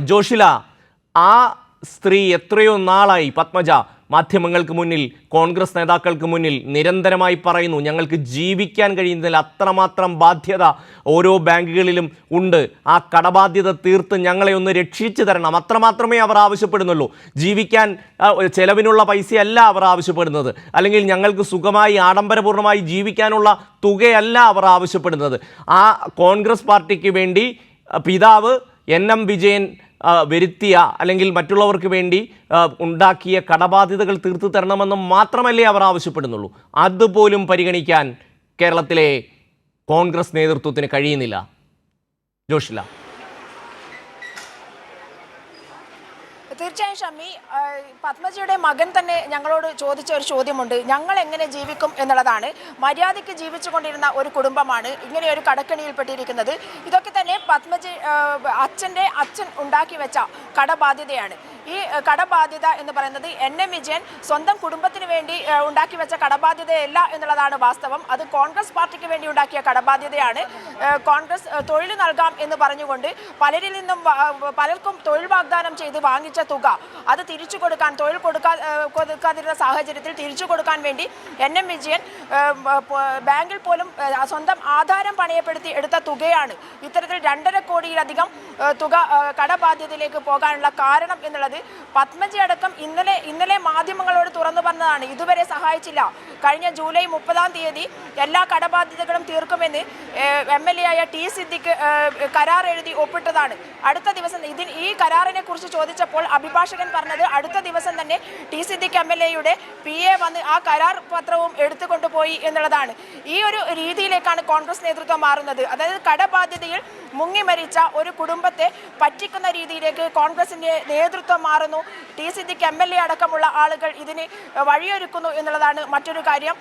ജോഷില, ആ സ്ത്രീ എത്രയോ നാളായി പത്മജ മാധ്യമങ്ങൾക്ക് മുന്നിൽ, കോൺഗ്രസ് നേതാക്കൾക്ക് മുന്നിൽ നിരന്തരമായി പറയുന്നു, ഞങ്ങൾക്ക് ജീവിക്കാൻ കഴിയുന്നതിൽ അത്രമാത്രം ബാധ്യത ഓരോ ബാങ്കുകളിലും ഉണ്ട്, ആ കടബാധ്യത തീർത്ത് ഞങ്ങളെ ഒന്ന് രക്ഷിച്ചു തരണം. അത്രമാത്രമേ അവർ ആവശ്യപ്പെടുന്നുള്ളൂ. ജീവിക്കാൻ ചെലവിനുള്ള പൈസയല്ല അവർ ആവശ്യപ്പെടുന്നത്, അല്ലെങ്കിൽ ഞങ്ങൾക്ക് സുഖമായി ആഡംബരപൂർണ്ണമായി ജീവിക്കാനുള്ള തുകയല്ല അവർ ആവശ്യപ്പെടുന്നത്. ആ കോൺഗ്രസ് പാർട്ടിക്ക് വേണ്ടി പിതാവ് NM വിജയൻ വരുത്തിയ അല്ലെങ്കിൽ മറ്റുള്ളവർക്ക് വേണ്ടി ഉണ്ടാക്കിയ കടബാധ്യതകൾ തീർത്തു തരണമെന്ന് മാത്രമല്ലേ അവർ ആവശ്യപ്പെടുന്നുള്ളൂ. അതുപോലും പരിഗണിക്കാൻ കേരളത്തിലെ കോൺഗ്രസ് നേതൃത്വത്തിന് കഴിയുന്നില്ല. ജോഷില, തീർച്ചയായും ഷമ്മി, പത്മജിയുടെ മകൻ തന്നെ ഞങ്ങളോട് ചോദിച്ച ഒരു ചോദ്യമുണ്ട്. ഞങ്ങൾ എങ്ങനെ ജീവിക്കും എന്നുള്ളതാണ്. മര്യാദയ്ക്ക് ജീവിച്ചുകൊണ്ടിരുന്ന ഒരു കുടുംബമാണ് ഇങ്ങനെ ഒരു കടക്കണിയിൽപ്പെട്ടിരിക്കുന്നത്. ഇതൊക്കെ തന്നെ പത്മജി അച്ഛൻ ഉണ്ടാക്കി വെച്ച കടബാധ്യതയാണ്. ഈ കടബാധ്യത എന്ന് പറയുന്നത് NM വിജയൻ സ്വന്തം കുടുംബത്തിന് വേണ്ടി ഉണ്ടാക്കി വെച്ച കടബാധ്യതയല്ല എന്നുള്ളതാണ് വാസ്തവം. അത് കോൺഗ്രസ് പാർട്ടിക്ക് വേണ്ടി ഉണ്ടാക്കിയ കടബാധ്യതയാണ്. കോൺഗ്രസ് തൊഴിൽ നൽകാം എന്ന് പറഞ്ഞുകൊണ്ട് പലർക്കും തൊഴിൽ വാഗ്ദാനം ചെയ്ത് വാങ്ങിച്ച തുക അത് തിരിച്ചു കൊടുക്കാൻ, തൊഴിൽ കൊടുക്കാതിരുന്ന സാഹചര്യത്തിൽ തിരിച്ചു കൊടുക്കാൻ വേണ്ടി NM വിജയൻ ബാങ്കിൽ പോലും സ്വന്തം ആധാരം പണയപ്പെടുത്തി എടുത്ത തുകയാണ് ഇത്തരത്തിൽ 2.5 കോടിയിലധികം തുക കടബാധ്യതയിലേക്ക് പോകാനുള്ള കാരണം എന്നുള്ളത് പത്മജി അടക്കം ഇന്നലെ മാധ്യമങ്ങളോട് തുറന്നു പറഞ്ഞതാണ്. ഇതുവരെ സഹായിച്ചില്ല. കഴിഞ്ഞ ജൂലൈ 30-ാം തീയതി എല്ലാ കടബാധ്യതകളും തീർക്കുമെന്ന് MLA ആയ T സിദ്ദിഖ് കരാർ എഴുതി ഒപ്പിട്ടതാണ്. അടുത്ത ദിവസം ഈ കരാറിനെ കുറിച്ച് ചോദിച്ചപ്പോൾ അഭിഭാഷകൻ പറഞ്ഞത് അടുത്ത ദിവസം തന്നെ T സിദ്ദിഖ് MLA-യുടെ PA വന്ന് ആ കരാർ പത്രവും എടുത്തുകൊണ്ടുപോയി എന്നുള്ളതാണ്. ഈ ഒരു രീതിയിലേക്കാണ് കോൺഗ്രസ് നേതൃത്വം മാറുന്നത്. അതായത് കടബാധ്യതയിൽ മുങ്ങിമരിച്ച ഒരു കുടുംബത്തെ പറ്റിക്കുന്ന രീതിയിലേക്ക് കോൺഗ്രസിന്റെ നേതൃത്വം മാറുന്നു. T സിദ്ദിഖ് MLA അടക്കമുള്ള ആളുകൾ ഇതിന് വഴിയൊരുക്കുന്നു എന്നുള്ളതാണ് മറ്റൊരു കാര്യം.